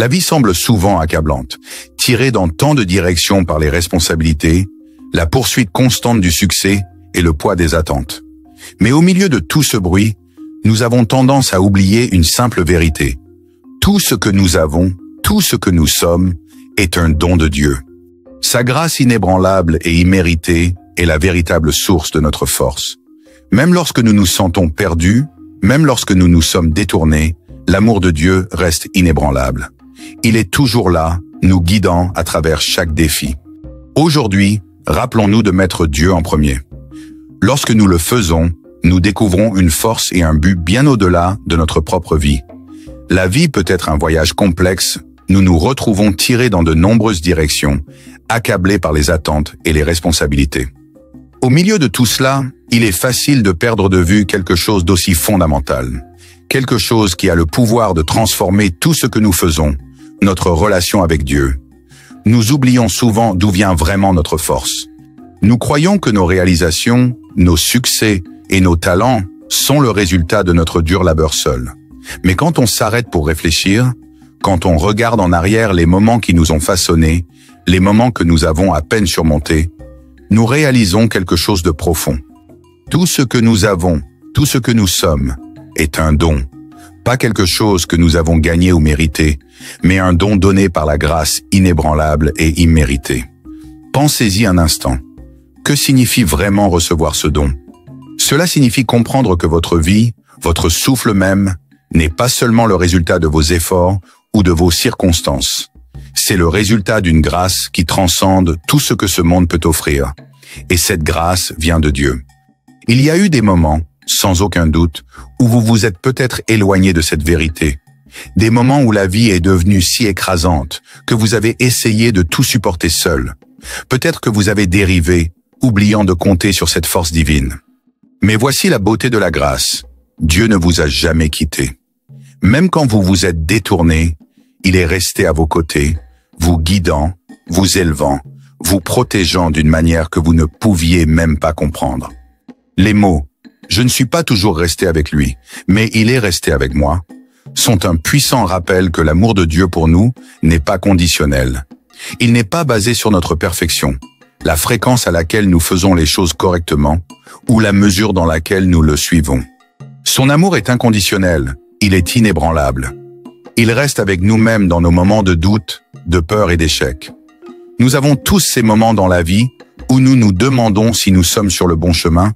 La vie semble souvent accablante, tirée dans tant de directions par les responsabilités, la poursuite constante du succès et le poids des attentes. Mais au milieu de tout ce bruit, nous avons tendance à oublier une simple vérité. Tout ce que nous avons, tout ce que nous sommes, est un don de Dieu. Sa grâce inébranlable et imméritée est la véritable source de notre force. Même lorsque nous nous sentons perdus, même lorsque nous nous sommes détournés, l'amour de Dieu reste inébranlable. Il est toujours là, nous guidant à travers chaque défi. Aujourd'hui, rappelons-nous de mettre Dieu en premier. Lorsque nous le faisons, nous découvrons une force et un but bien au-delà de notre propre vie. La vie peut être un voyage complexe, nous nous retrouvons tirés dans de nombreuses directions, accablés par les attentes et les responsabilités. Au milieu de tout cela, il est facile de perdre de vue quelque chose d'aussi fondamental, quelque chose qui a le pouvoir de transformer tout ce que nous faisons, notre relation avec Dieu. Nous oublions souvent d'où vient vraiment notre force. Nous croyons que nos réalisations, nos succès et nos talents sont le résultat de notre dur labeur seul. Mais quand on s'arrête pour réfléchir, quand on regarde en arrière les moments qui nous ont façonnés, les moments que nous avons à peine surmontés, nous réalisons quelque chose de profond. Tout ce que nous avons, tout ce que nous sommes, est un don. Pas quelque chose que nous avons gagné ou mérité, mais un don donné par la grâce inébranlable et imméritée. Pensez-y un instant. Que signifie vraiment recevoir ce don? Cela signifie comprendre que votre vie, votre souffle même, n'est pas seulement le résultat de vos efforts ou de vos circonstances. C'est le résultat d'une grâce qui transcende tout ce que ce monde peut offrir. Et cette grâce vient de Dieu. Il y a eu des moments, sans aucun doute, où vous vous êtes peut-être éloigné de cette vérité. Des moments où la vie est devenue si écrasante que vous avez essayé de tout supporter seul. Peut-être que vous avez dérivé, oubliant de compter sur cette force divine. Mais voici la beauté de la grâce. Dieu ne vous a jamais quitté. Même quand vous vous êtes détourné, il est resté à vos côtés, vous guidant, vous élevant, vous protégeant d'une manière que vous ne pouviez même pas comprendre. Les mots « je ne suis pas toujours resté avec lui, mais il est resté avec moi » sont un puissant rappel que l'amour de Dieu pour nous n'est pas conditionnel. Il n'est pas basé sur notre perfection, la fréquence à laquelle nous faisons les choses correctement ou la mesure dans laquelle nous le suivons. Son amour est inconditionnel, il est inébranlable. Il reste avec nous-mêmes dans nos moments de doute, de peur et d'échec. Nous avons tous ces moments dans la vie où nous nous demandons si nous sommes sur le bon chemin,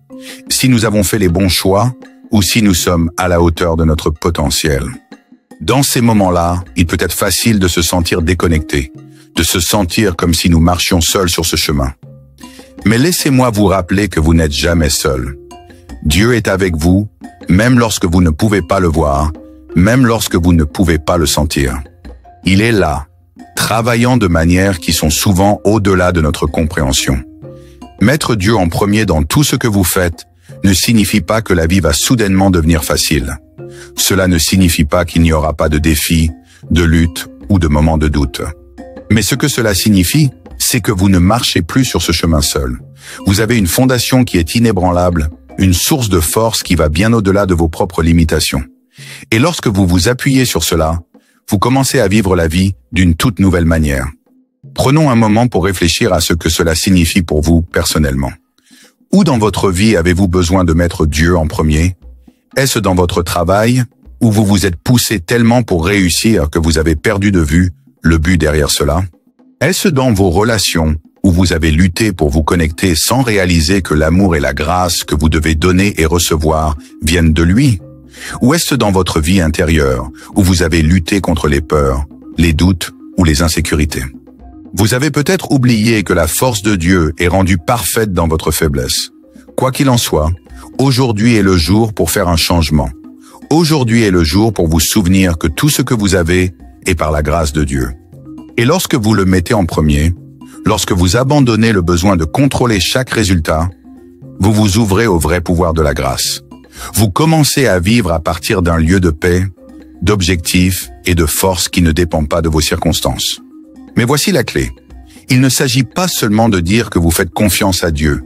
si nous avons fait les bons choix ou si nous sommes à la hauteur de notre potentiel. Dans ces moments-là, il peut être facile de se sentir déconnecté, de se sentir comme si nous marchions seuls sur ce chemin. Mais laissez-moi vous rappeler que vous n'êtes jamais seul. Dieu est avec vous, même lorsque vous ne pouvez pas le voir, même lorsque vous ne pouvez pas le sentir. Il est là, travaillant de manières qui sont souvent au-delà de notre compréhension. Mettre Dieu en premier dans tout ce que vous faites ne signifie pas que la vie va soudainement devenir facile. Cela ne signifie pas qu'il n'y aura pas de défis, de luttes ou de moments de doute. Mais ce que cela signifie, c'est que vous ne marchez plus sur ce chemin seul. Vous avez une fondation qui est inébranlable, une source de force qui va bien au-delà de vos propres limitations. Et lorsque vous vous appuyez sur cela, vous commencez à vivre la vie d'une toute nouvelle manière. Prenons un moment pour réfléchir à ce que cela signifie pour vous personnellement. Où dans votre vie avez-vous besoin de mettre Dieu en premier? Est-ce dans votre travail, où vous vous êtes poussé tellement pour réussir que vous avez perdu de vue le but derrière cela? Est-ce dans vos relations, où vous avez lutté pour vous connecter sans réaliser que l'amour et la grâce que vous devez donner et recevoir viennent de lui? Ou est-ce dans votre vie intérieure, où vous avez lutté contre les peurs, les doutes ou les insécurités? Vous avez peut-être oublié que la force de Dieu est rendue parfaite dans votre faiblesse. Quoi qu'il en soit, aujourd'hui est le jour pour faire un changement. Aujourd'hui est le jour pour vous souvenir que tout ce que vous avez est par la grâce de Dieu. Et lorsque vous le mettez en premier, lorsque vous abandonnez le besoin de contrôler chaque résultat, vous vous ouvrez au vrai pouvoir de la grâce. Vous commencez à vivre à partir d'un lieu de paix, d'objectifs et de force qui ne dépend pas de vos circonstances. Mais voici la clé. Il ne s'agit pas seulement de dire que vous faites confiance à Dieu.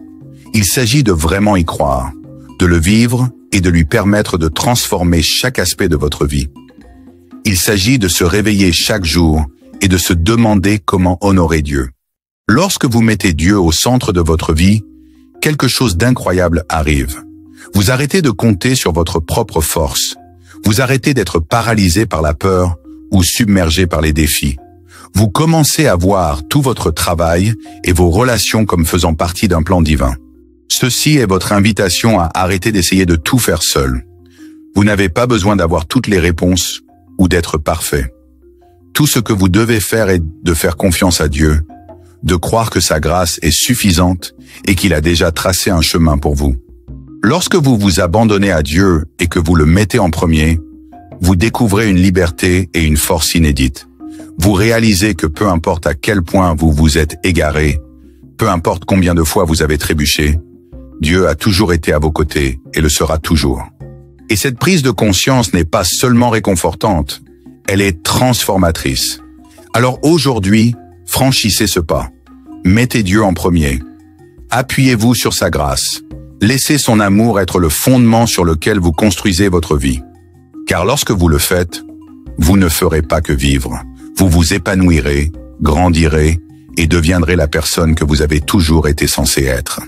Il s'agit de vraiment y croire, de le vivre et de lui permettre de transformer chaque aspect de votre vie. Il s'agit de se réveiller chaque jour et de se demander comment honorer Dieu. Lorsque vous mettez Dieu au centre de votre vie, quelque chose d'incroyable arrive. Vous arrêtez de compter sur votre propre force. Vous arrêtez d'être paralysé par la peur ou submergé par les défis. Vous commencez à voir tout votre travail et vos relations comme faisant partie d'un plan divin. Ceci est votre invitation à arrêter d'essayer de tout faire seul. Vous n'avez pas besoin d'avoir toutes les réponses ou d'être parfait. Tout ce que vous devez faire est de faire confiance à Dieu, de croire que sa grâce est suffisante et qu'il a déjà tracé un chemin pour vous. Lorsque vous vous abandonnez à Dieu et que vous le mettez en premier, vous découvrez une liberté et une force inédites. Vous réalisez que peu importe à quel point vous vous êtes égaré, peu importe combien de fois vous avez trébuché, Dieu a toujours été à vos côtés et le sera toujours. Et cette prise de conscience n'est pas seulement réconfortante, elle est transformatrice. Alors aujourd'hui, franchissez ce pas. Mettez Dieu en premier. Appuyez-vous sur sa grâce. Laissez son amour être le fondement sur lequel vous construisez votre vie. Car lorsque vous le faites, vous ne ferez pas que vivre. Vous vous épanouirez, grandirez et deviendrez la personne que vous avez toujours été censé être.